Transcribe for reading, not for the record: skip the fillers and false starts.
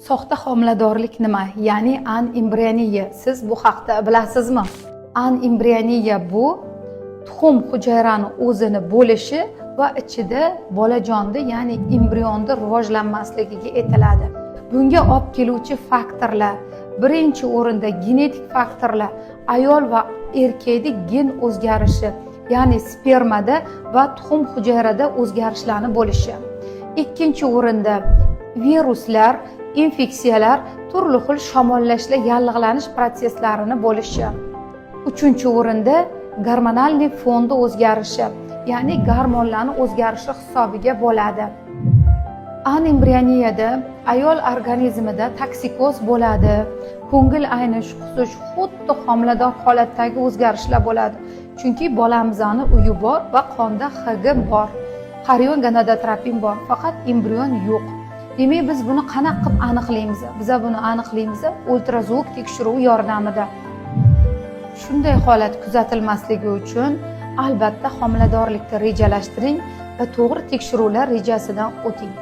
Soxta homiladorlik nima? Ya'ni anembrioniya. Siz bu haqda bilasizmi? Anembrioniya bu tuxum hujayrani o'zini bo'lishi va ichida bolajonni, ya'ni embrionni rivojlanmasligiga aytiladi. Bunga olib keluvchi faktorlar, birinchi o'rinda genetik faktorlar, ayol va erkakning gen o'zgarishi, ya'ni spermada va tuxum hujayrada o'zgarishlarni bo'lishi. Ikkinchi o'rinda viruslar, infeksiyalar, turli xil shamollashlar, yallig'lanish prosesslarini bo'lishi. Uchinchi o'rinda gormonal fonda o'zgarishi, ya'ni gormonlarning o'zgarishi hisobiga bo'ladi. Anembrioniyada ayol organizmida toksikoz bo'ladi, ko'ngil aynish, qusish, xuddi homilador holatdagi o'zgarishlar bo'ladi. Chunki bolamizning uyi bor va qonda Hg bor, xorion gonadotropin bor, faqat embrion yo'q. Demak, biz buni qanaqa qilib aniqlaymiz? Biz buni aniqlaymiz ultrazvuk tekshiruvi yordamida. Shunday holat kuzatilmasligi uchun albatta homiladorlikni rejalashtiring va to'g'ri tekshiruvlar rejasidan o'ting.